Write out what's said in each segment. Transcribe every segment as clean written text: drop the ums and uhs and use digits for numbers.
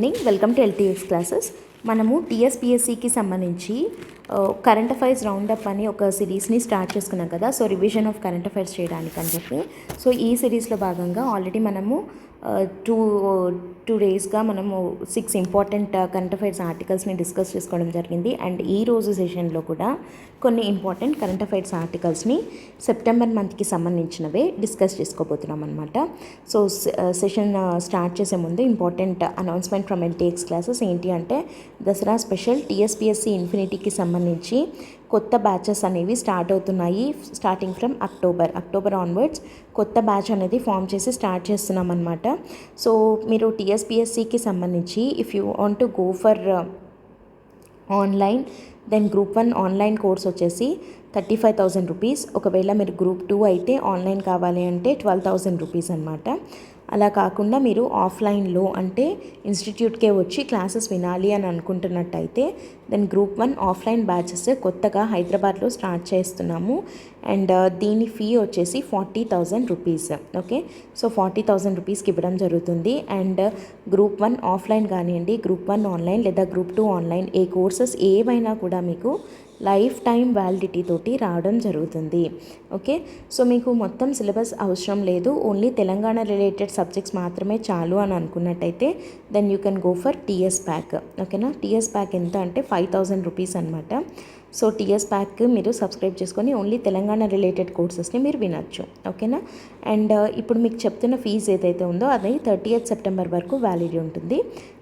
Morning welcome to LTX classes. మనము టీఎస్పిఎస్సికి సంబంధించి current affairs round up అని ఒక సిరీస్ని స్టార్ట్ చేసుకున్నాం కదా. So revision of current affairs చేయడానికి అని చెప్పి సో ఈ సిరీస్లో భాగంగా ఆల్రెడీ మనము టూ డేస్గా మనము 6 ఇంపార్టెంట్ కరెంట్ అఫైర్స్ ఆర్టికల్స్ని డిస్కస్ చేసుకోవడం జరిగింది. అండ్ ఈ రోజు సెషన్లో కూడా కొన్ని ఇంపార్టెంట్ కరెంట్ అఫైర్స్ ఆర్టికల్స్ని సెప్టెంబర్ మంత్కి సంబంధించినవే డిస్కస్ చేసుకోబోతున్నాం అనమాట. సో సెషన్ స్టార్ట్ చేసే ముందు important announcement from LTX classes ఏంటి అంటే, దసరా స్పెషల్ టీఎస్పిఎస్సి ఇన్ఫినిటీకి సంబంధించి కొత్త బ్యాచెస్ అనేవి స్టార్ట్ అవుతున్నాయి. స్టార్టింగ్ ఫ్రమ్ అక్టోబర్ ఆన్వర్డ్స్ కొత్త బ్యాచ్ అనేది ఫామ్ చేసి స్టార్ట్ చేస్తున్నాం అనమాట. సో మీరు టీఎస్పిఎస్సికి సంబంధించి if you want to go for online, then group 1 online course వచ్చేసి 35,000 రూపీస్. ఒకవేళ మీరు గ్రూప్ 2 అయితే ఆన్లైన్ కావాలి అంటే 12,000 రూపీస్ అనమాట. అలా కాకుండా మీరు ఆఫ్లైన్లో అంటే ఇన్స్టిట్యూట్కే వచ్చి క్లాసెస్ వినాలి అని అనుకుంటున్నట్టయితే దెన్ గ్రూప్ 1 ఆఫ్లైన్ బ్యాచెస్ కొత్తగా హైదరాబాద్లో స్టార్ట్ చేస్తున్నాము. అండ్ దీని ఫీ వచ్చేసి 40,000 రూపీస్. ఓకే, సో 40,000 రూపీస్కి ఇవ్వడం జరుగుతుంది. అండ్ గ్రూప్ 1 ఆఫ్లైన్ కానివ్వండి, గ్రూప్ 1 ఆన్లైన్ లేదా గ్రూప్ 2 ఆన్లైన్ ఏ కోర్సెస్ ఏవైనా కూడా మీకు లైఫ్ టైం వ్యాలిడిటీ తోటి రావడం జరుగుతుంది. ఓకే, సో మీకు మొత్తం సిలబస్ అవసరం లేదు, ఓన్లీ తెలంగాణ రిలేటెడ్ సబ్జెక్ట్స్ మాత్రమే చాలు అని అనుకున్నట్టయితే then you can go for TS pack. ఓకేనా, టీఎస్ ప్యాక్ ఎంత అంటే 5,000 రూపీస్ అనమాట. సో టీఎస్ ప్యాక్ మీరు సబ్స్క్రైబ్ చేసుకొని ఓన్లీ తెలంగాణ రిలేటెడ్ కోర్సెస్ని మీరు వినొచ్చు. ఓకేనా, అండ్ ఇప్పుడు మీకు చెప్తున్న ఫీజు ఏదైతే ఉందో అది 30th సెప్టెంబర్ వరకు వ్యాలిడ్ ఉంటుంది.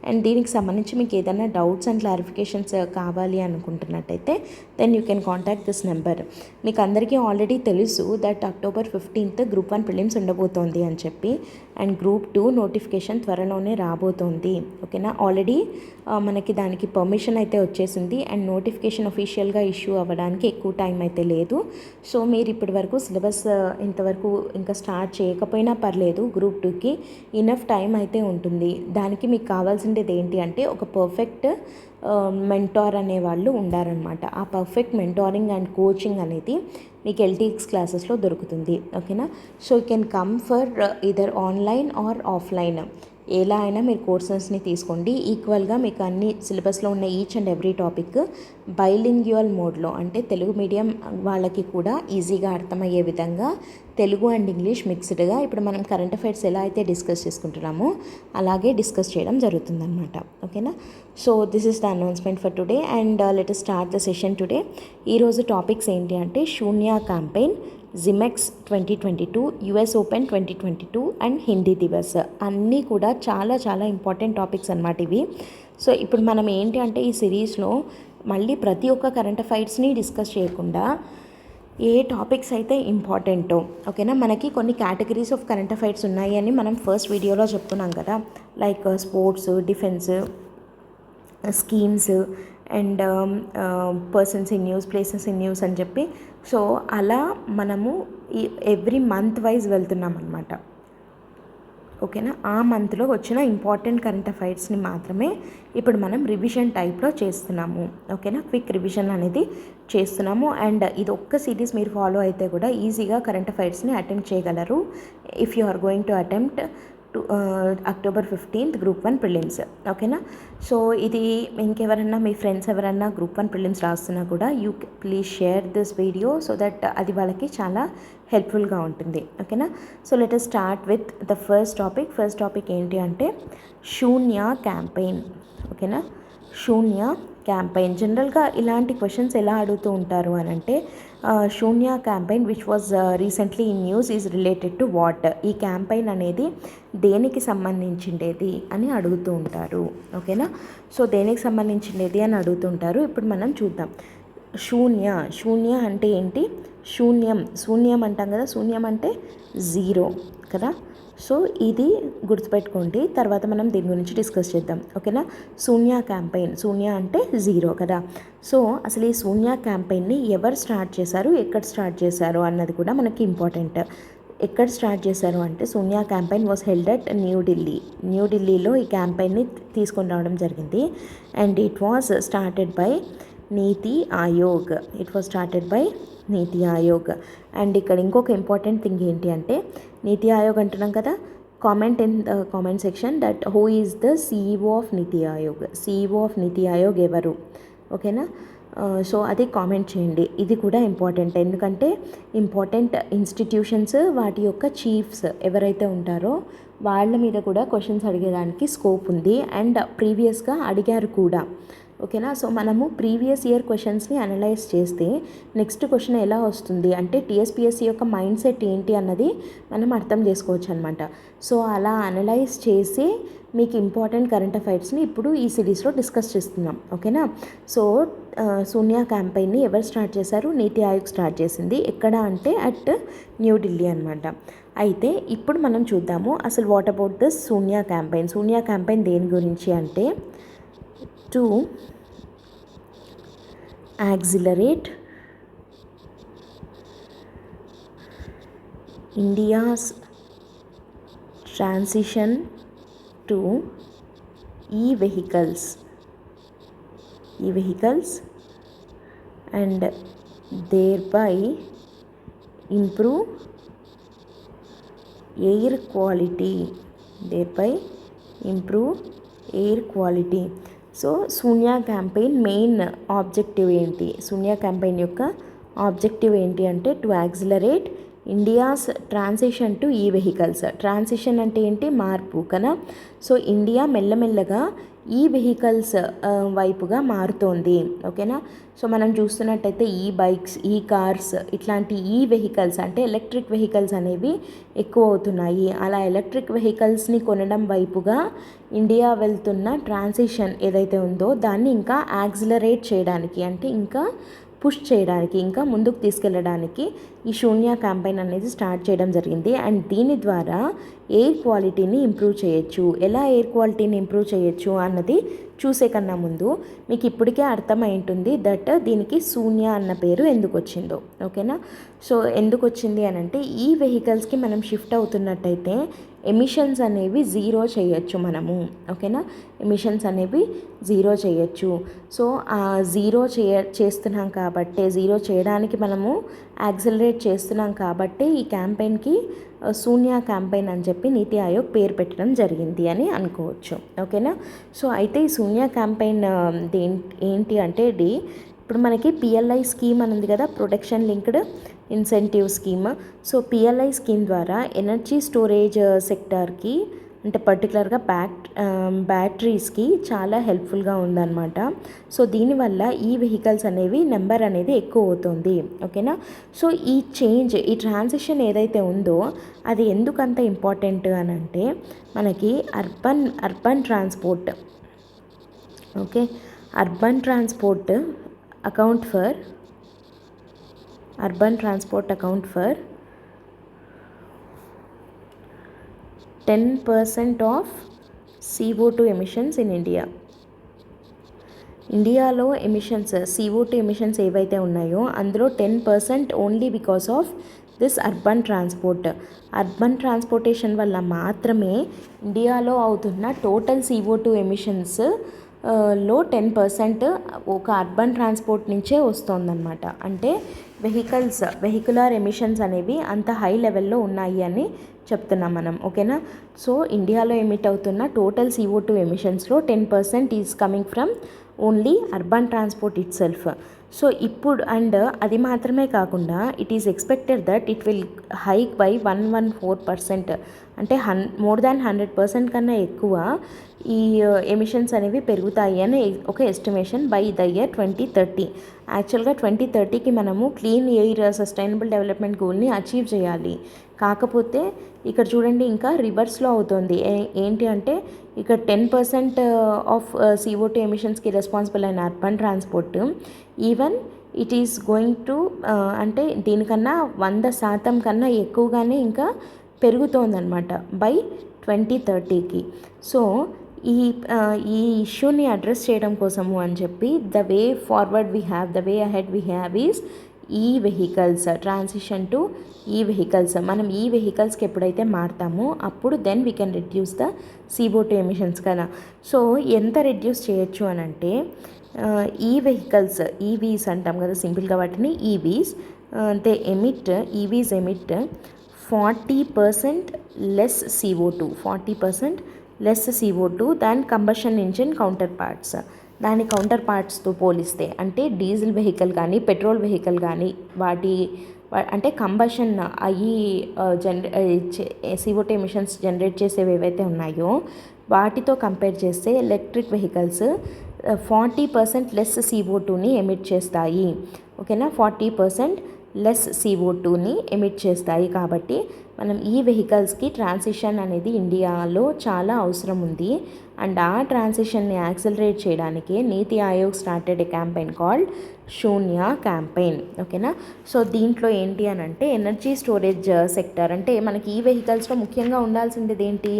అండ్ దీనికి సంబంధించి మీకు ఏదైనా డౌట్స్ అండ్ క్లారిఫికేషన్స్ కావాలి అనుకుంటున్నట్టయితే then you can contact this number. మీకు అందరికీ ఆల్రెడీ తెలుసు that October 15th group 1 prelims ఉండబోతోంది అని చెప్పి, అండ్ గ్రూప్ 2 నోటిఫికేషన్ త్వరలోనే రాబోతోంది. ఓకేనా, ఆల్రెడీ మనకి దానికి పర్మిషన్ అయితే వచ్చేసింది అండ్ నోటిఫికేషన్ అఫీషియల్గా ఇష్యూ అవ్వడానికి ఎక్కువ టైం అయితే లేదు. సో మీరు ఇప్పటి వరకు సిలబస్ ఇంతవరకు ఇంకా స్టార్ట్ చేయకపోయినా పర్లేదు, గ్రూప్ 2కి ఇనఫ్ టైం అయితే ఉంటుంది. దానికి మీకు కావాల్సింది ఏంటి అంటే ఒక పర్ఫెక్ట్ మెంటార్ అనే వాళ్ళు ఉండారనమాట. ఆ పర్ఫెక్ట్ మెంటారింగ్ అండ్ కోచింగ్ అనేది మీకు ఎల్టీఎక్స్ క్లాసెస్లో దొరుకుతుంది. ఓకేనా, so you can come for either online or offline, ఎలా అయినా మీరు కోర్సెస్ని తీసుకోండి. ఈక్వల్గా మీకు అన్ని సిలబస్లో ఉన్న each and every topic bilingual మోడ్లో అంటే తెలుగు మీడియం వాళ్ళకి కూడా ఈజీగా అర్థమయ్యే విధంగా తెలుగు అండ్ ఇంగ్లీష్ మిక్స్డ్గా ఇప్పుడు మనం కరెంట్ అఫైర్స్ ఎలా అయితే డిస్కస్ చేసుకుంటున్నామో అలాగే డిస్కస్ చేయడం జరుగుతుందన్నమాట. ఓకేనా, so this is the announcement for today and let us start the session today. ఈరోజు టాపిక్స్ ఏంటి అంటే Shoonya campaign, JIMEX 2022, US open 2022 అండ్ హిందీ దివస్ అన్నీ కూడా చాలా చాలా ఇంపార్టెంట్ టాపిక్స్ అన్నమాట ఇవి. సో ఇప్పుడు మనం ఏంటి అంటే ఈ సిరీస్లో మళ్ళీ ప్రతి ఒక్క కరెంట్ అఫైర్స్ని డిస్కస్ చేయకుండా ఏ టాపిక్స్ అయితే ఇంపార్టెంటో, ఓకేనా, మనకి కొన్ని కేటగిరీస్ ఆఫ్ కరెంట్ అఫైర్స్ ఉన్నాయి అని మనం ఫస్ట్ వీడియోలో చెప్పుకున్నాం కదా, like sports, defence, schemes and persons in news, places in news అని చెప్పి. సో అలా మనము ఎవ్రీ మంత్ వైజ్ వెళ్తున్నాం అనమాట. ఓకేనా, ఆ మంత్లో వచ్చిన ఇంపార్టెంట్ కరెంట్ అఫైర్స్ని మాత్రమే ఇప్పుడు మనం రివిజన్ టైప్లో చేస్తున్నాము. ఓకేనా, క్విక్ రివిజన్ అనేది చేస్తున్నాము. అండ్ ఇది ఒక్క సిరీస్ మీరు ఫాలో అయితే కూడా ఈజీగా కరెంట్ అఫైర్స్ని అటెంప్ట్ చేయగలరు if you are going to attempt October 15th group 1 prelims. ఓకేనా, సో ఇది ఇంకెవరన్నా మీ ఫ్రెండ్స్ ఎవరన్నా గ్రూప్ 1 ప్రిలిమ్స్ రాస్తున్నా కూడా you please share this video so that అది వాళ్ళకి చాలా హెల్ప్ఫుల్గా ఉంటుంది. ఓకేనా, so let us start with the first topic ఏంటి అంటే శూన్య క్యాంపెయిన్. ఓకేనా, శూన్య క్యాంపెయిన్ జనరల్గా ఇలాంటి క్వశ్చన్స్ ఎలా అడుగుతూ ఉంటారు అని అంటే Shoonya campaign which was recently in news is related to what, ఈ క్యాంపెయిన్ అనేది దేనికి సంబంధించిండేది అని అడుగుతూ ఉంటారు. ఓకేనా, సో దేనికి సంబంధించిండేది అని అడుగుతుంటారు. ఇప్పుడు మనం చూద్దాం. శూన్య అంటే ఏంటి, శూన్యం అంటాం కదా, శూన్యం అంటే జీరో కదా. సో ఇది గుర్తుపెట్టుకోండి, తర్వాత మనం దీని గురించి డిస్కస్ చేద్దాం. ఓకేనా, శూన్య క్యాంపెయిన్, శూన్య అంటే జీరో కదా. సో అసలు ఈ శూన్య క్యాంపెయిన్ని ఎవరు స్టార్ట్ చేశారు, ఎక్కడ స్టార్ట్ చేశారు అన్నది కూడా మనకి ఇంపార్టెంట్. ఎక్కడ స్టార్ట్ చేశారు అంటే Shoonya campaign was held at న్యూఢిల్లీలో ఈ క్యాంపెయిన్ని తీసుకొని రావడం జరిగింది. And it was started by NITI Aayog. And ఇక్కడ ఇంకొక ఇంపార్టెంట్ థింగ్ ఏంటి అంటే నీతి ఆయోగ్ అంటున్నాం కదా, comment in the comment section that who is the CEO of NITI Aayog. CEO of నీతి ఆయోగ్ ఎవరు, ఓకేనా. సో అది కామెంట్ చేయండి. ఇది కూడా ఇంపార్టెంట్, ఎందుకంటే ఇంపార్టెంట్ ఇన్స్టిట్యూషన్స్ వాటి యొక్క చీఫ్స్ ఎవరైతే ఉంటారో వాళ్ళ మీద కూడా క్వశ్చన్స్ అడిగేదానికి స్కోప్ ఉంది, అండ్ ప్రీవియస్గా అడిగారు కూడా, ఓకేనా. సో మనము ప్రీవియస్ ఇయర్ క్వశ్చన్స్ని అనలైజ్ చేస్తే నెక్స్ట్ క్వశ్చన్ ఎలా వస్తుంది అంటే టీఎస్పీఎస్సీ యొక్క మైండ్ సెట్ ఏంటి అన్నది మనం అర్థం చేసుకోవచ్చు అనమాట. సో అలా అనలైజ్ చేసి మీకు ఇంపార్టెంట్ కరెంట్ అఫైర్స్ని ఇప్పుడు ఈ సిరీస్లో డిస్కస్ చేస్తున్నాం, ఓకేనా. సో శూన్య క్యాంపెయిన్ని ఎవరు స్టార్ట్ చేశారు? నీతి ఆయోగ్ స్టార్ట్ చేసింది. ఎక్కడ అంటే అట్ న్యూఢిల్లీ అనమాట. అయితే ఇప్పుడు మనం చూద్దాము అసలు వాట్ అబౌట్ దిస్ శూన్య క్యాంపెయిన్. శూన్య క్యాంపెయిన్ దేని గురించి అంటే to accelerate India's transition to e-vehicles and thereby improve air quality. So శూన్య క్యాంపెయిన్ మెయిన్ ఆబ్జెక్టివ్ ఏంటి? శూన్య క్యాంపెయిన్ యొక్క ఆబ్జెక్టివ్ ఏంటి అంటే to accelerate India's transition to E vehicles. Transition అంటే ఏంటి? మార్పు కదా. సో ఇండియా మెల్లమెల్లగా ఈ వెహికల్స్ వైపుగా మారుతోంది, ఓకేనా. సో మనం చూస్తున్నట్టయితే ఈ బైక్స్, ఈ కార్స్, ఇట్లాంటి ఈ వెహికల్స్ అంటే ఎలక్ట్రిక్ వెహికల్స్ అనేవి ఎక్కువ అవుతున్నాయి. అలా ఎలక్ట్రిక్ వెహికల్స్ని కొనడం వైపుగా ఇండియా వెళ్తున్న ట్రాన్సిషన్ ఏదైతే ఉందో దాన్ని ఇంకా యాక్సిలరేట్ చేయడానికి, అంటే ఇంకా పుష్ చేయడానికి, ఇంకా ముందుకు తీసుకెళ్ళడానికి ఈ శూన్య క్యాంపెయిన్ అనేది స్టార్ట్ చేయడం జరిగింది. అండ్ దీని ద్వారా ఎయిర్ క్వాలిటీని ఇంప్రూవ్ చేయొచ్చు. ఎలా ఎయిర్ క్వాలిటీని ఇంప్రూవ్ చేయొచ్చు అన్నది చూసే కన్నా ముందు మీకు ఇప్పటికే అర్థమై ఉంటుంది దట్ దీనికి శూన్య అన్న పేరు ఎందుకు వచ్చిందో, ఓకేనా. సో ఎందుకు వచ్చింది అని అంటే ఈ వెహికల్స్కి మనం షిఫ్ట్ అవుతున్నట్టయితే ఎమిషన్స్ అనేవి జీరో చేయొచ్చు మనము, ఓకేనా. ఎమిషన్స్ అనేవి జీరో చేయొచ్చు. సో ఆ జీరో చేస్తున్నాం కాబట్టి, జీరో చేయడానికి మనము యాక్సిలరేట్ చేస్తున్నాం కాబట్టి ఈ క్యాంపెయిన్కి శూన్య క్యాంపెయిన్ అని చెప్పి నీతి ఆయోగ్ పేరు పెట్టడం జరిగింది అని అనుకోవచ్చు, ఓకేనా. సో అయితే ఈ శూన్య క్యాంపెయిన్ ఏంటి అంటే ఇప్పుడు మనకి PLI స్కీమ్ అని ఉంది కదా, protection linked incentive scheme. So PLI scheme ద్వారా ఎనర్జీ స్టోరేజ్ సెక్టార్కి అంటే పర్టికులర్గా బ్యాటరీస్కి చాలా హెల్ప్ఫుల్గా ఉందన్నమాట. సో దీనివల్ల ఈ వెహికల్స్ అనేవి నెంబర్ అనేది ఎక్కువ అవుతుంది, ఓకేనా. సో ఈ ట్రాన్సిషన్ ఏదైతే ఉందో అది ఎందుకంత ఇంపార్టెంట్ అని అంటే మనకి urban transport, okay, urban transport account for 10% of CO2 emissions in ఇండియాలో CO2 ఎమిషన్స్ ఏవైతే ఉన్నాయో అందులో 10% only because of this urban transportation వల్ల మాత్రమే ఇండియాలో అవుతున్న టోటల్ CO2 ఎమిషన్స్ లో 10% ఒక అర్బన్ ట్రాన్స్పోర్ట్ నుంచే వస్తుందన్నమాట. అంటే వెహికులర్ ఎమిషన్స్ అనేవి అంత హై లెవెల్లో ఉన్నాయి అని చెప్తున్నాం మనం, ఓకేనా. సో ఇండియాలో ఎమిట్ అవుతున్న total CO2 ఎమిషన్స్లో 10% is coming from only urban transport it self. So ఇప్పుడు అండ్ అది మాత్రమే కాకుండా it is expected that it will hike by 114%, అంటే మోర్ దాన్ 100% కన్నా ఎక్కువ ఈ ఎమిషన్స్ అనేవి పెరుగుతాయి అని ఒక ఎస్టిమేషన్ బై ద ఇయర్ 2030. యాక్చువల్గా 2030కి మనము క్లీన్ ఎయిర్ సస్టైనబుల్ డెవలప్మెంట్ గోల్ని అచీవ్ చేయాలి. కాకపోతే ఇక్కడ చూడండి ఇంకా రివర్స్లో అవుతుంది. ఏంటి అంటే ఇక్కడ 10% ఆఫ్ CO2 ఎమిషన్స్కి రెస్పాన్సిబుల్ అయిన urban transport even it is going to అంటే దీనికన్నా 100% కన్నా ఎక్కువగానే ఇంకా పెరుగుతోందన్నమాట బై 2030కి. సో ఈ ఇష్యూని అడ్రస్ చేయడం కోసము అని చెప్పి the way ahead we have is E vehicles, transition to E vehicles. మనం ఈ వెహికల్స్కి ఎప్పుడైతే మారుతామో అప్పుడు then we can reduce the CO2 emissions కదా. సో ఎంత రిడ్యూస్ చేయొచ్చు అని అంటే ఈ వెహికల్స్, EVs అంటాం కదా సింపుల్గా వాటిని, EVs they emit 40% less CO2 than combustion engine counter parts. దాని కౌంటర్ పార్ట్స్తో పోలిస్తే, అంటే డీజిల్ వెహికల్ కానీ పెట్రోల్ వెహికల్ కానీ అంటే కంబషన్ అయ్యి CO2 ఎమిషన్స్ జనరేట్ చేసేవి ఏవైతే ఉన్నాయో వాటితో కంపేర్ చేస్తే ఎలక్ట్రిక్ వెహికల్స్ 40% లెస్ CO2ని ఎమిట్ చేస్తాయి. ఓకేనా, 40% లెస్ CO2ని ఎమిట్ చేస్తాయి. కాబట్టి మనం ఈ వెహికల్స్కి ట్రాన్సిషన్ అనేది ఇండియాలో చాలా అవసరం ఉంది. అండ్ ఆ ట్రాన్సిషన్ని యాక్సిలరేట్ చేయడానికి నీతి Aayog started a campaign called శూన్య క్యాంపెయిన్. ఓకేనా, సో దీంట్లో ఏంటి అని అంటే ఎనర్జీ స్టోరేజ్ సెక్టర్, అంటే మనకి ఈ వెహికల్స్లో ముఖ్యంగా ఉండాల్సింది ఏంటి,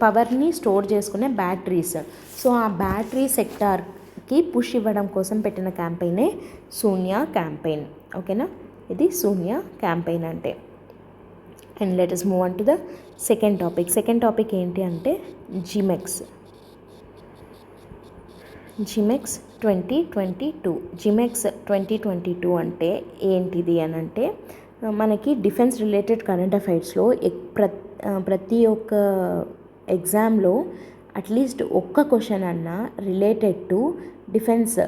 పవర్ని స్టోర్ చేసుకునే బ్యాటరీస్. సో ఆ బ్యాటరీ సెక్టార్కి పుష్ ఇవ్వడం కోసం పెట్టిన క్యాంపెయినే శూన్య క్యాంపెయిన్. ఓకేనా, ఇది శూన్య క్యాంపెయిన్ అంటే. And let us move on to the second topic ఏంటి అంటే జిమెక్స్ 2022 అంటే ఏంటిది అని అంటే మనకి డిఫెన్స్ రిలేటెడ్ కరెంట్ అఫైర్స్లో ప్రతి ఒక్క ఎగ్జామ్లో అట్లీస్ట్ ఒక్క క్వశ్చన్ అన్నా రిలేటెడ్ టు డిఫెన్స్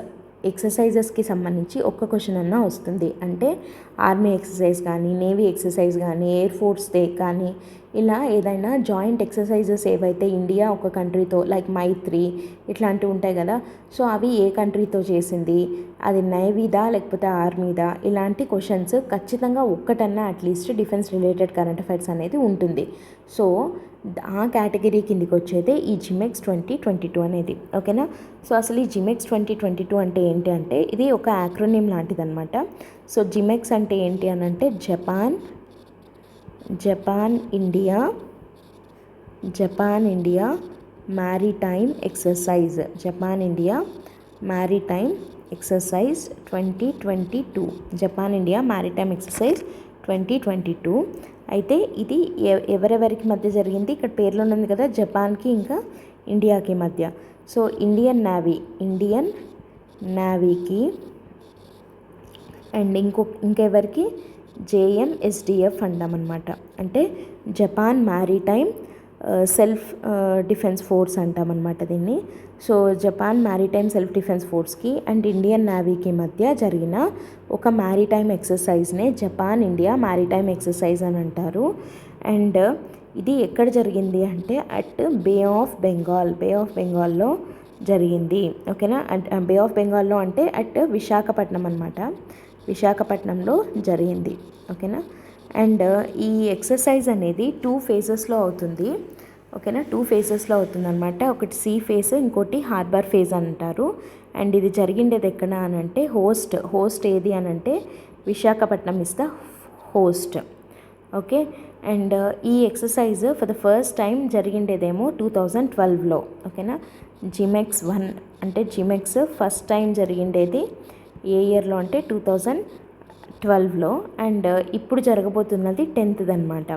ఎక్సర్సైజెస్కి సంబంధించి ఒక్క క్వశ్చన్ అన్నా వస్తుంది. అంటే ఆర్మీ ఎక్సర్సైజ్ కానీ, నేవీ ఎక్సర్సైజ్ కానీ, ఎయిర్ ఫోర్స్దే కానీ, ఇలా ఏదైనా జాయింట్ ఎక్సర్సైజెస్ ఏవైతే ఇండియా ఒక కంట్రీతో లైక్ మైత్రి ఇట్లాంటివి ఉంటాయి కదా, సో అవి ఏ కంట్రీతో చేసింది, అది నేవీదా లేకపోతే ఆర్మీదా, ఇలాంటి క్వశ్చన్స్ ఖచ్చితంగా ఒక్కటన్నా at least defence related current affairs అనేది ఉంటుంది. సో ఆ కేటగిరీ కిందికి వచ్చేదే ఈ జిమెక్స్ 2022 అనేది. ఓకేనా, సో అసలు ఈ జిమెక్స్ 2022 అంటే ఏంటి అంటే ఇది ఒక యాక్రోనిమ్ లాంటిది అనమాట. సో జిమెక్స్ అంటే ఏంటి అని అంటే Japan India maritime exercise 2022. Japan India maritime exercise 2022. అయితే ఇది ఎవరెవరికి మధ్య జరిగింది, ఇక్కడ పేర్లో ఉంది కదా, జపాన్కి ఇంకా ఇండియాకి మధ్య. సో ఇండియన్ నేవీకి అండ్ ఇంకెవరికి JMSDF అంటామన్నమాట. అంటే Japan maritime self defence force అంటామన్నమాట దీన్ని. So Japan maritime self defence ఫోర్స్కి అండ్ ఇండియన్ నేవీకి మధ్య జరిగిన ఒక మ్యారిటైమ్ ఎక్సర్సైజ్నే జపాన్ ఇండియా మ్యారిటైమ్ ఎక్సర్సైజ్ అని అంటారు. అండ్ ఇది ఎక్కడ జరిగింది అంటే అట్ బే ఆఫ్ బెంగాల్లో జరిగింది. ఓకేనా, బే ఆఫ్ బెంగాల్లో అంటే అట్ విశాఖపట్నం అనమాట, విశాఖపట్నంలో జరిగింది. ఓకేనా, అండ్ ఈ ఎక్సర్సైజ్ అనేది 2 ఫేజెస్లో అవుతుంది. ఓకేనా, 2 ఫేజెస్లో అవుతుందన్నమాట. ఒకటి సీ ఫేజ్, ఇంకోటి హార్బర్ ఫేజ్ అంటారు. అండ్ ఇది జరిగిండేది ఎక్కడ అని అంటే హోస్ట్ ఏది అని అంటే Visakhapatnam is the host. Okay, and ఈ exercise for the first time జరిగిండేదేమో 2012లో. ఓకేనా, జిమెక్స్ 1 అంటే జిమెక్స్ ఫస్ట్ టైం జరిగిండేది ఏ ఇయర్లో అంటే 2012లో. అండ్ ఇప్పుడు జరగబోతున్నది 10th అనమాట.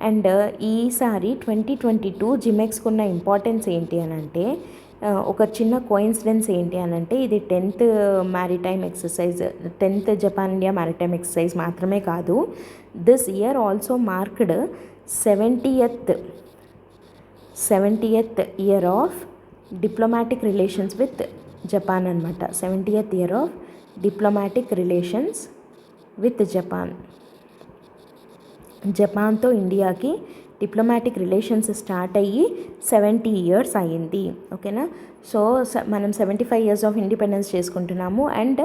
అండ్ ఈసారి 2022 జిమెక్స్కి ఉన్న ఇంపార్టెన్స్ ఏంటి అని అంటే ఒక చిన్న కోయిన్సిడెన్స్ ఏంటి అని అంటే ఇది 10th maritime exercise, 10th Japan India maritime exercise మాత్రమే కాదు, this year also marked 70th year of diplomatic relations with Japan అనమాట. 70th year of diplomatic relations with జపాన్తో ఇండియాకి డిప్లొమాటిక్ రిలేషన్స్ స్టార్ట్ అయ్యి 70 years అయ్యింది. ఓకేనా, సో మనం 75 years ఆఫ్ ఇండిపెండెన్స్ చేసుకుంటున్నాము అండ్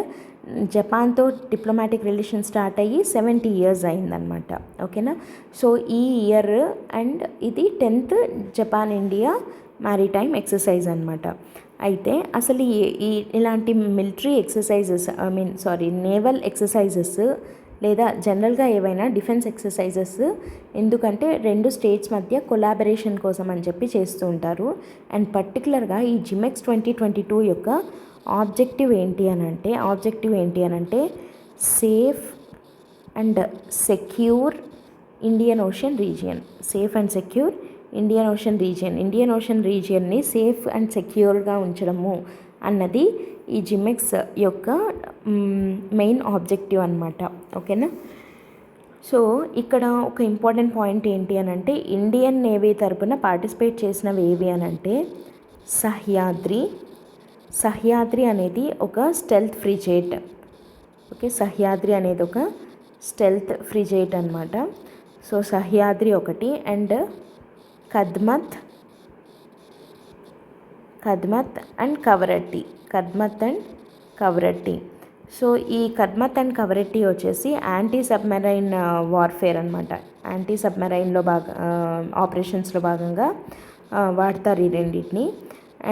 జపాన్తో డిప్లొమాటిక్ రిలేషన్ స్టార్ట్ అయ్యి 70 years అయిందనమాట. ఓకేనా, సో ఈ ఇయర్ అండ్ ఇది 10th Japan India maritime exercise అనమాట. అయితే అసలు ఇలాంటి మిలిటరీ ఎక్సర్సైజెస్ నేవల్ ఎక్సర్సైజెస్ లేదా జనరల్గా ఏవైనా డిఫెన్స్ ఎక్సర్సైజెస్ ఎందుకంటే 2 స్టేట్స్ మధ్య కొలాబరేషన్ కోసం అని చెప్పి చేస్తూ ఉంటారు. అండ్ పర్టికులర్గా ఈ జిమెక్స్ 2022 యొక్క ఆబ్జెక్టివ్ ఏంటి అని అంటే safe and secure Indian ocean రీజియన్ని సేఫ్ అండ్ సెక్యూర్గా ఉంచడము అన్నది ఈ జిమెక్స్ యొక్క మెయిన్ ఆబ్జెక్టివ్ అనమాట. ఓకేనా, సో ఇక్కడ ఒక ఇంపార్టెంట్ పాయింట్ ఏంటి అని అంటే ఇండియన్ నేవీ తరపున పార్టిసిపేట్ చేసినవి ఏవి అని అంటే సహ్యాద్రి అనేది ఒక స్టెల్త్ ఫ్రిగేట్. ఓకే, సహ్యాద్రి అనేది ఒక స్టెల్త్ ఫ్రిగేట్ అనమాట. సో సహ్యాద్రి ఒకటి, and Kadmatt and Kavaratti. So ఈ కద్మత్ అండ్ కవరట్టి వచ్చేసి యాంటీ సబ్మెరైన్ వార్ఫేర్ అనమాట. యాంటీ సబ్మెరైన్లో ఆపరేషన్స్లో భాగంగా వాడతారు ఈ రెండింటిని.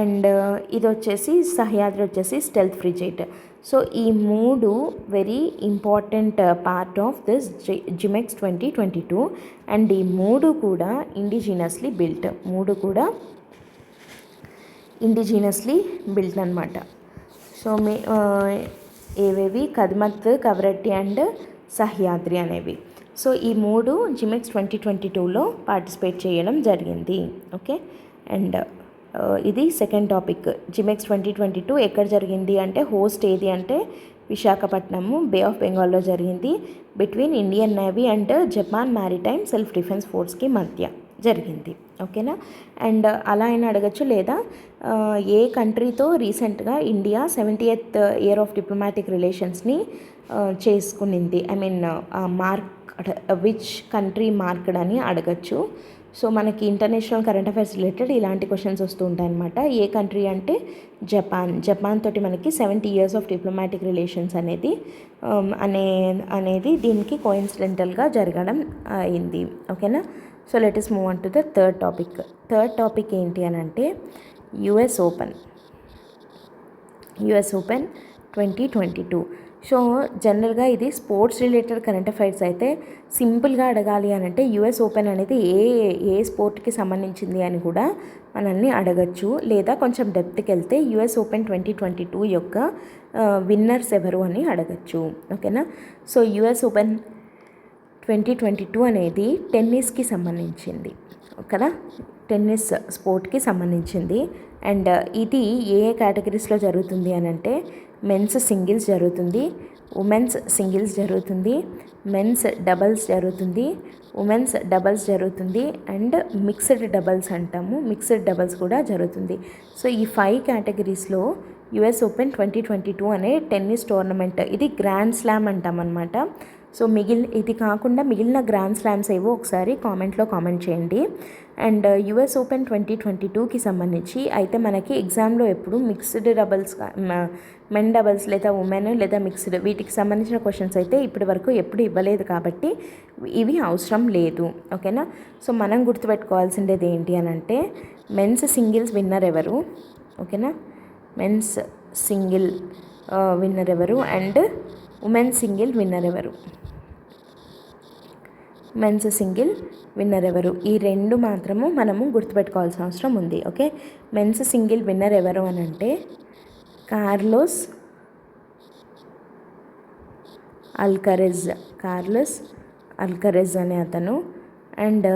అండ్ ఇది వచ్చేసి సహ్యాద్రి వచ్చేసి స్టెల్త్ ఫ్రిగేట్. సో ఈ మూడు very important part of this JIMEX 2022. And ఈ మూడు కూడా ఇండిజినస్లీ బిల్ట్ అనమాట. సో ఏవేవి కద్మత్, కవరట్టి అండ్ సహ్యాద్రి అనేవి. సో ఈ మూడు జిమెక్స్ 2022లో పార్టిసిపేట్ చేయడం జరిగింది. ఓకే, అండ్ ఇది సెకండ్ టాపిక్. జిమెక్స్ 2022 ఎక్కడ జరిగింది అంటే హోస్ట్ ఏది అంటే విశాఖపట్నము, బే ఆఫ్ బెంగాల్లో జరిగింది. Between Indian navy and Japan maritime self defence ఫోర్స్కి మధ్య జరిగింది. ఓకేనా. అండ్ అలా అయినా అడగచ్చు, లేదా ఏ కంట్రీతో రీసెంట్గా India 70th year of diplomatic రిలేషన్స్ని చేసుకునింది, I mean marked, which country marked అని అడగచ్చు. సో మనకి ఇంటర్నేషనల్ కరెంట్ అఫైర్స్ రిలేటెడ్ ఇలాంటి క్వశ్చన్స్ వస్తూ ఉంటాయి అన్నమాట. ఏ కంట్రీ అంటే జపాన్ తోటి మనకి 70 years ఆఫ్ డిప్లొమాటిక్ రిలేషన్స్ అనేది దీనికి కోఇన్సిడెంటల్గా జరగడం అయింది. ఓకేనా. So let us move on to the third topic ఏంటి అని అంటే యుఎస్ ఓపెన్ 2022. సో జనరల్గా ఇది స్పోర్ట్స్ రిలేటెడ్ కరెంట్ అఫైర్స్ అయితే సింపుల్గా అడగాలి అని అంటే యుఎస్ ఓపెన్ అనేది ఏ స్పోర్ట్కి సంబంధించింది అని కూడా మనల్ని అడగచ్చు, లేదా కొంచెం డెప్త్కి వెళ్తే యుఎస్ ఓపెన్ 2022 యొక్క విన్నర్స్ ఎవరు అని అడగచ్చు. ఓకేనా. సో యుఎస్ ఓపెన్ 2022 అనేది టెన్నిస్కి సంబంధించింది. ఓకేనా, టెన్నిస్ స్పోర్ట్కి సంబంధించింది. అండ్ ఇది ఏ కేటగిరీస్లో జరుగుతుంది అని అంటే మెన్స్ సింగిల్స్ జరుగుతుంది, ఉమెన్స్ సింగిల్స్ జరుగుతుంది, మెన్స్ డబల్స్ జరుగుతుంది, ఉమెన్స్ డబల్స్ జరుగుతుంది, అండ్ మిక్స్డ్ డబల్స్ అంటాము, మిక్స్డ్ డబల్స్ కూడా జరుగుతుంది. సో ఈ 5 కేటగిరీస్లో యుఎస్ ఓపెన్ 2022 అనే టెన్నిస్ టోర్నమెంట్, ఇది గ్రాండ్ స్లామ్ అంటామన్నమాట. సో ఇది కాకుండా మిగిలిన గ్రాండ్ స్లామ్స్ ఏవో ఒకసారి కామెంట్లో కామెంట్ చేయండి. అండ్ యుఎస్ ఓపెన్ 2022కి సంబంధించి అయితే మనకి ఎగ్జామ్లో ఎప్పుడు మిక్స్డ్ డబల్స్, మెన్ డబల్స్ లేదా ఉమెన్ లేదా మిక్స్డ్, వీటికి సంబంధించిన క్వశ్చన్స్ అయితే ఇప్పటి వరకు ఎప్పుడు ఇవ్వలేదు కాబట్టి ఇవి అవసరం లేదు. ఓకేనా. సో మనం గుర్తుపెట్టుకోవాల్సిండేది ఏంటి అని అంటే మెన్స్ సింగిల్స్ విన్నర్ ఎవరు, ఓకేనా, మెన్స్ సింగిల్ విన్నర్ ఎవరు, అండ్ ఉమెన్స్ సింగిల్ విన్నర్ ఎవరు, మెన్స్ సింగిల్ విన్నర్ ఎవరు, ఈ రెండు మాత్రము మనము గుర్తుపెట్టుకోవాల్సిన అవసరం ఉంది. ఓకే, మెన్స్ సింగిల్ విన్నర్ ఎవరు అని అంటే కార్లోస్ అల్కరెజ్ అనే అతను. అండ్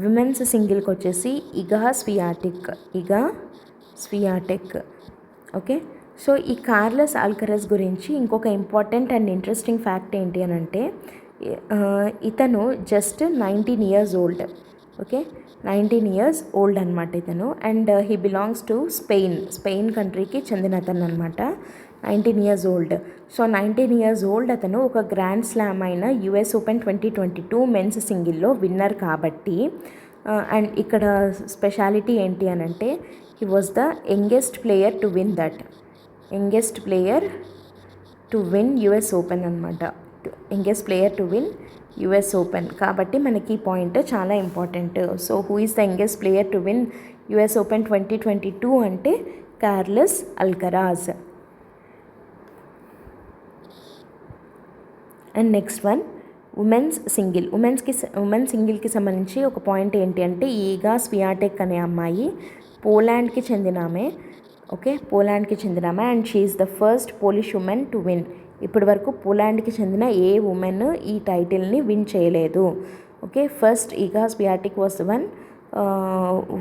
విమెన్స్ సింగిల్కి వచ్చేసి ఇగా స్వియాటెక్. ఓకే. సో ఈ కార్లస్ అల్కరెజ్ గురించి ఇంకొక ఇంపార్టెంట్ అండ్ ఇంట్రెస్టింగ్ ఫ్యాక్ట్ ఏంటి అని అంటే ఇతను just 19 years old. Okay, 19 years old అనమాట ఇతను. And he belongs to Spain కంట్రీకి చెందిన అతను అనమాట. 19 years old. So 19 years old అతను ఒక గ్రాండ్ స్లామ్ అయిన యుఎస్ ఓపెన్ 2022 మెన్స్ సింగిల్లో విన్నర్ కాబట్టి, అండ్ ఇక్కడ స్పెషాలిటీ ఏంటి అని అంటే he was the youngest player to win US open అనమాట. Youngest player to win US open కాబట్టి మనకి ఈ పాయింట్ చాలా important. So who is the youngest player to win US open 2022 అంటే Carlos Alcaraz. And next one women's సింగిల్కి సంబంధించి ఒక point ఏంటి అంటే ఈగా స్వియాటెక్ అనే అమ్మాయి పోలాండ్కి చెందిన ఆమె. ఓకే, పోలాండ్కి చెందిన ఆమె. And she is the first Polish women to win. ఇప్పటి వరకు పోలాండ్కి చెందిన ఏ ఉమెన్ ఈ టైటిల్ని విన్ చేయలేదు. Okay, first Iga Swiatek was the one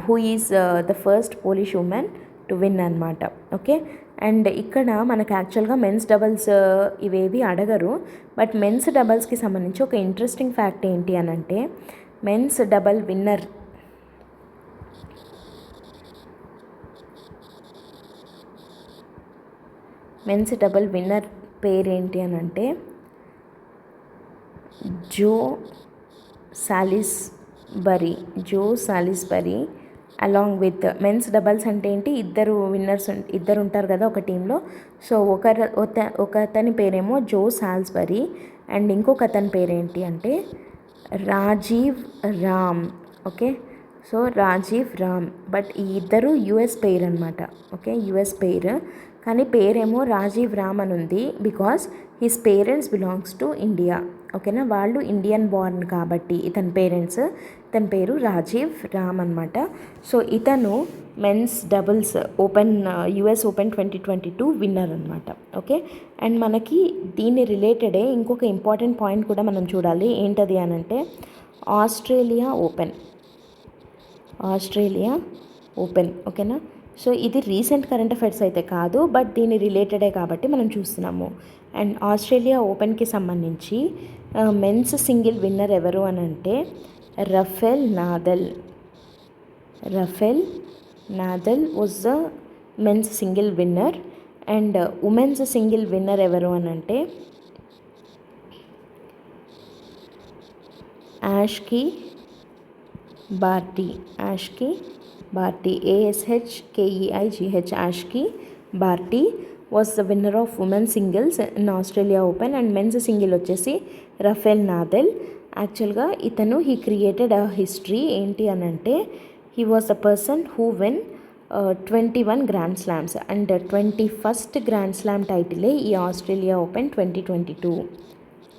who is the first Polish women to win అనమాట. ఓకే, అండ్ ఇక్కడ మనకు యాక్చువల్గా మెన్స్ డబల్స్ ఇవేవి అడగరు, బట్ మెన్స్ డబల్స్కి సంబంధించి ఒక ఇంట్రెస్టింగ్ ఫ్యాక్ట్ ఏంటి అని అంటే మెన్స్ డబల్ విన్నర్ పేరేంటి అని అంటే Joe Salisbury along with men's doubles అంటే ఏంటి, ఇద్దరు ఉంటారు కదా ఒక టీంలో. సో ఒక అతని పేరేమో జో సాలిస్బరీ అండ్ ఇంకొక అతని పేరేంటి అంటే Rajeev Ram. Okay, so Rajeev Ram, but ఈ ఇద్దరు యుఎస్ పెయిర్ అనమాట. ఓకే, యుఎస్ పెయిర్, కానీ పేరేమో రాజీవ్ రామ్ అని ఉంది because his parents belongs to India. ఓకేనా, వాళ్ళు ఇండియన్ బార్న్ కాబట్టి ఇతని పేరు రాజీవ్ రామ్ అనమాట. సో ఇతను men's doubles US open 2022 winner అనమాట. ఓకే, అండ్ మనకి దీని రిలేటెడే ఇంకొక ఇంపార్టెంట్ పాయింట్ కూడా మనం చూడాలి. ఏంటది అని అంటే ఆస్ట్రేలియా ఓపెన్. ఓకేనా, సో ఇది రీసెంట్ కరెంట్ అఫైర్స్ అయితే కాదు, బట్ దీని రిలేటెడే కాబట్టి మనం చూస్తున్నాము. అండ్ ఆస్ట్రేలియా ఓపెన్కి సంబంధించి మెన్స్ సింగిల్ విన్నర్ ఎవరు అని అంటే Rafael Nadal was the men's single winner. And women's single winner ఎవరు అని అంటే Ashleigh Barty ASHKEIGH Ashleigh Barty was the winner of women singles in Australia open. And men's single వచ్చేసి Rafael Nadal. యాక్చువల్గా ఇతను he created a history. ఏంటి అని అంటే he was the person who win 21 grand slams and 21st grand slam టైటిలే ఈ Australia open 2022.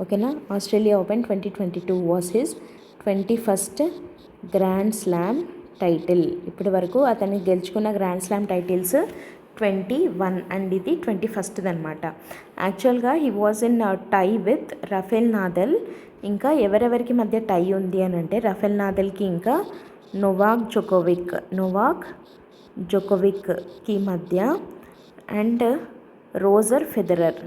ఓకేనా, Australia open 2022 was his 21st grand slam title. ఇప్పటి వరకు అతను గెలుచుకున్న గ్రాండ్ స్లామ్ టైటిల్స్ 21 అండ్ ఇది 21st అనమాట. యాక్చువల్గా he was in tie with Rafael Nadal. ఇంకా ఎవరెవరికి మధ్య టై ఉంది అని అంటే రఫెల్ నాదల్కి ఇంకా నోవాక్ జోకోవిక్కి మధ్య అండ్ రోజర్ ఫెదరర్.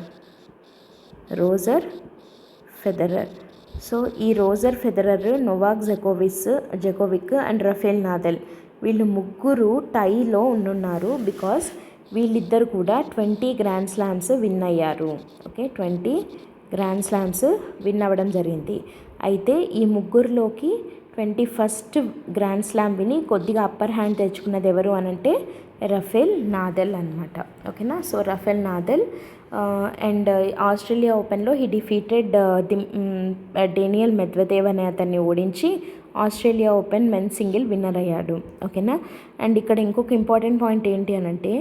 సో ఈ Roger Federer, Novak Djokovic and Rafael Nadal వీళ్ళు ముగ్గురు టైలో ఉన్నారు బికాస్ వీళ్ళిద్దరు కూడా 20 గ్రాండ్ స్లామ్స్ విన్ అయ్యారు. ఓకే, 20 గ్రాండ్ స్లామ్స్ విన్ అవ్వడం జరిగింది. అయితే ఈ ముగ్గురులోకి 21st గ్రాండ్ స్లామ్ విని కొద్దిగా అప్పర్ హ్యాండ్ తెచ్చుకున్నది ఎవరు అని అంటే రఫెల్ నాదల్ అనమాట. ఓకేనా, so Rafael Nadal and Australia ఓపెన్లో హీ డిఫీటెడ్ డేనియల్ మెద్వదేవ్ అనే అతన్ని ఓడించి Australia Open men's single winner అయ్యాడు. ఓకేనా, అండ్ ఇక్కడ ఇంకొక ఇంపార్టెంట్ పాయింట్ ఏంటి అని అంటే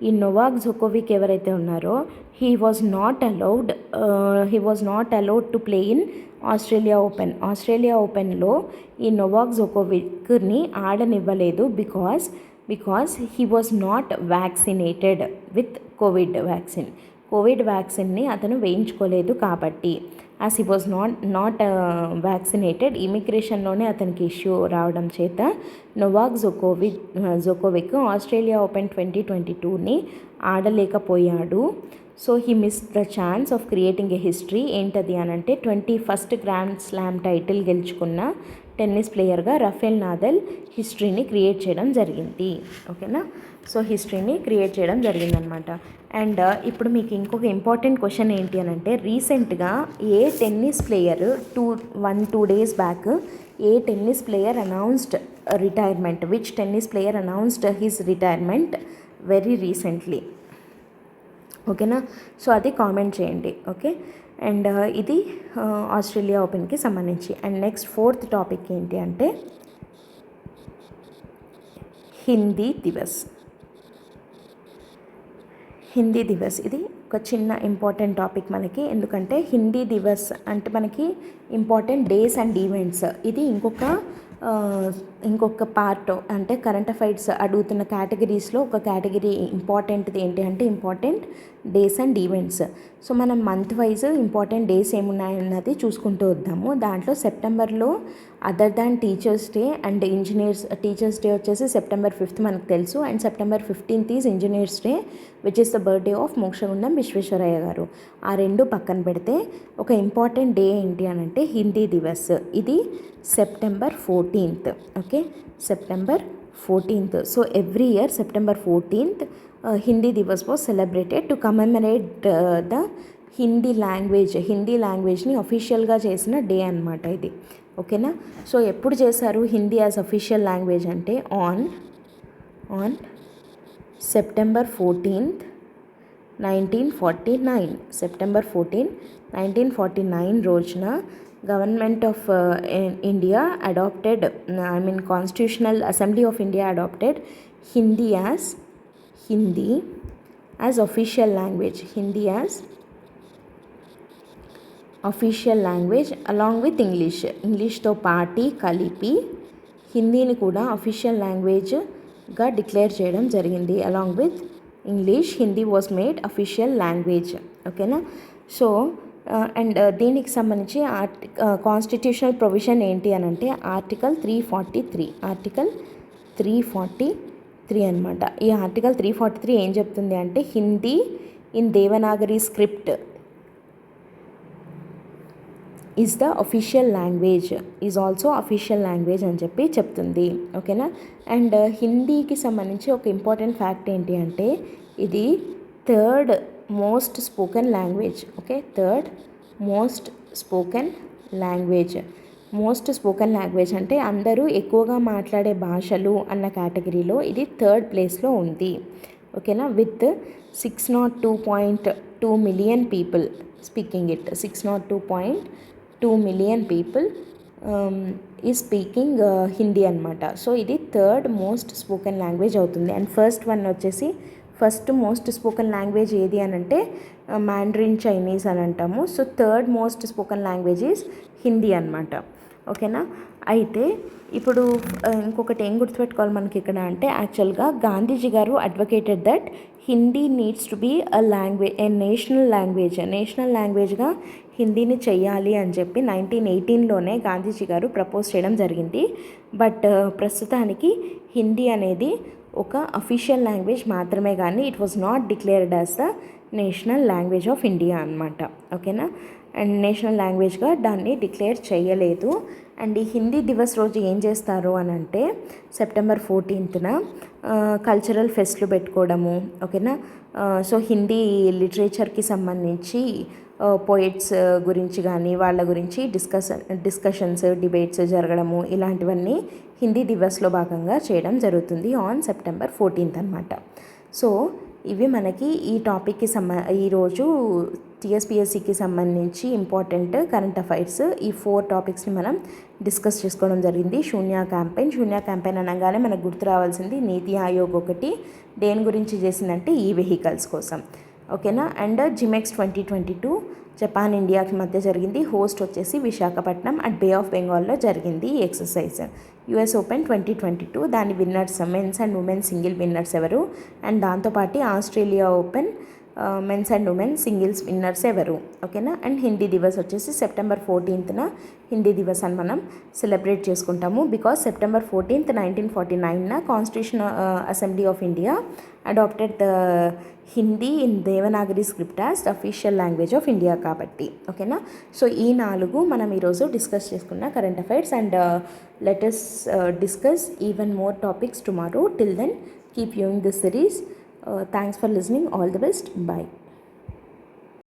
ఈ నోవాక్ జోకోవిక్ ఎవరైతే ఉన్నారో he was not allowed to play in Australia ఓపెన్లో ఈ నోవాక్ జోకోవిక్ని ఆడనివ్వలేదు because he was not vaccinated with Covid వ్యాక్సిన్ని అతను వేయించుకోలేదు కాబట్టి. As he was not vaccinated, ఇమిగ్రేషన్లోనే అతనికి ఇష్యూ రావడం చేత నోవాక్ జోకోవిక్ ఆస్ట్రేలియా ఓపెన్ 2022ని ఆడలేకపోయాడు. So he missed the chance of creating a history. ఏంటది అని అంటే 21st గ్రాండ్ స్లామ్ టైటిల్ గెలుచుకున్న టెన్నిస్ ప్లేయర్గా రఫెల్ నాదల్ హిస్టరీని క్రియేట్ చేయడం జరిగింది. ఓకేనా, సో హిస్టరీని క్రియేట్ చేయడం జరిగిందనమాట. అండ్ ఇప్పుడు మీకు ఇంకొక ఇంపార్టెంట్ క్వశ్చన్ ఏంటి అని అంటే రీసెంట్గా ఏ tennis player 2 days back a tennis player announced retirement, which tennis player announced his retirement very recently. ఓకేనా, సో అది కామెంట్ చేయండి. ఓకే, అండ్ ఇది ఆస్ట్రేలియా ఓపెన్కి సంబంధించి. అండ్ నెక్స్ట్ 4th టాపిక్ ఏంటి అంటే హిందీ దివస్. ఇది ఒక చిన్న ఇంపార్టెంట్ టాపిక్ మనకి, ఎందుకంటే హిందీ దివస్ అంటే మనకి ఇంపార్టెంట్ డేస్ అండ్ ఈవెంట్స్. ఇది ఇంకొక ఇంకొక పార్ట్ అంటే కరెంట్ అఫైర్స్ అడుగుతున్న కేటగిరీస్లో ఒక కేటగిరీ ఇంపార్టెంట్ది ఏంటి అంటే important days and events. So మనం మంత్ వైజ్ ఇంపార్టెంట్ డేస్ ఏమున్నాయన్నది చూసుకుంటూ వద్దాము. దాంట్లో సెప్టెంబర్లో other than teachers day and teachers day వచ్చేసి September 5th మనకు తెలుసు. And September 15th is engineers day which is the birthday of Mokshagundam Visvesvaraya గారు. ఆ రెండు పక్కన పెడితే ఒక ఇంపార్టెంట్ డే ఏంటి అని అంటే హిందీ దివస్. ఇది September 14th. Okay, September 14th. So every year September 14th Hindi Diwas was celebrated to commemorate the Hindi లాంగ్వేజ్ని అఫీషియల్గా చేసిన డే అనమాట ఇది. ఓకేనా. సో ఎప్పుడు చేశారు హిందీ యాజ్ అఫీషియల్ లాంగ్వేజ్ అంటే ఆన్ September 14th, 1949. September 14, 1949 రోజున government of India adopted, constitutional assembly of India adopted Hindi as official language along with ఇంగ్లీష్తో పాటి కలిపి హిందీని కూడా అఫీషియల్ లాంగ్వేజ్గా డిక్లేర్ చేయడం జరిగింది. Along with English Hindi was made official language. ఓకేనా. సో అండ్ దీనికి సంబంధించి కాన్స్టిట్యూషనల్ ప్రొవిజన్ ఏంటి అని అంటే ఆర్టికల్ 343 అనమాట. ఈ ఆర్టికల్ 343 ఏం చెప్తుంది అంటే Hindi in Devanagari script is also official language అని చెప్పి చెప్తుంది. ఓకేనా. అండ్ హిందీకి సంబంధించి ఒక ఇంపార్టెంట్ ఫ్యాక్ట్ ఏంటి అంటే ఇది third most spoken language. Okay, third most spoken language అంటే అందరూ ఎక్కువగా మాట్లాడే భాషలు అన్న కేటగిరీలో ఇది థర్డ్ ప్లేస్లో ఉంది. ఓకేనా. With 602.2 million people speaking it. 602.2 million people ఈ స్పీకింగ్ హిందీ అనమాట. సో ఇది థర్డ్ మోస్ట్ స్పోకెన్ లాంగ్వేజ్ అవుతుంది. And first most spoken language ఏది అని అంటే మ్యాండ్రిన్ చైనీస్ అని అంటాము. So third most spoken language is Hindi అనమాట. ఓకేనా. అయితే ఇప్పుడు ఇంకొకటి ఏం గుర్తుపెట్టుకోవాలి మనకి ఇక్కడ అంటే యాక్చువల్గా గాంధీజీ గారు advocated that Hindi needs to be national లాంగ్వేజ్గా హిందీని చెయ్యాలి అని చెప్పి 1918లోనే గాంధీజీ గారు ప్రపోజ్ చేయడం జరిగింది. బట్ ప్రస్తుతానికి హిందీ అనేది ఒక అఫీషియల్ లాంగ్వేజ్ మాత్రమే, కానీ it was not declared as the national language of India అనమాట. ఓకేనా. అండ్ నేషనల్ లాంగ్వేజ్గా దాన్ని డిక్లేర్ చేయలేదు. అండ్ ఈ హిందీ దివస్ రోజు ఏం చేస్తారు అని అంటే September 14th కల్చరల్ ఫెస్ట్లు పెట్టుకోవడము. ఓకేనా. సో హిందీ లిటరేచర్కి సంబంధించి పోయిట్స్ గురించి కానీ వాళ్ళ గురించి డిస్కషన్స్ డిబేట్స్ జరగడము ఇలాంటివన్నీ హిందీ దివస్లో భాగంగా చేయడం జరుగుతుంది ఆన్ September 14th అనమాట. సో ఇవి మనకి ఈ టాపిక్కి ఈరోజు టీఎస్పీఎస్సీకి సంబంధించి ఇంపార్టెంట్ కరెంట్ అఫైర్స్ ఈ 4 టాపిక్స్ని మనం డిస్కస్ చేసుకోవడం జరిగింది. శూన్య క్యాంపెయిన్ అనగానే మనకు గుర్తు రావాల్సింది నీతి ఆయోగ్ ఒకటి దేని గురించి చేసిందంటే ఈ వెహికల్స్ కోసం. ఓకేనా. అండ్ జిమెక్స్ 2022 జపాన్ ఇండియాకి మధ్య జరిగింది. హోస్ట్ వచ్చేసి విశాఖపట్నం అట్ బే ఆఫ్ బెంగాల్లో జరిగింది ఈ ఎక్సర్సైజ్. US ఓపెన్ 2022 దాని winners men's and women's single winners ఎవరు, అండ్ దాంతోపాటు Australia Open men's and women's singles winners ఎవరు. ఓకేనా. అండ్ హిందీ దివస్ వచ్చేసి September 14th హిందీ దివస్ అని మనం సెలబ్రేట్ చేసుకుంటాము. Because September 14th 1949 Constitution Assembly of India adopted the Hindi in Devanagari script as official language of India కాబట్టి. ఓకేనా. సో ఈ 4 మనం ఈరోజు డిస్కస్ చేసుకున్న current affairs. And let us discuss even more topics tomorrow. Till then, keep viewing this series. Thanks for listening. All the best. Bye.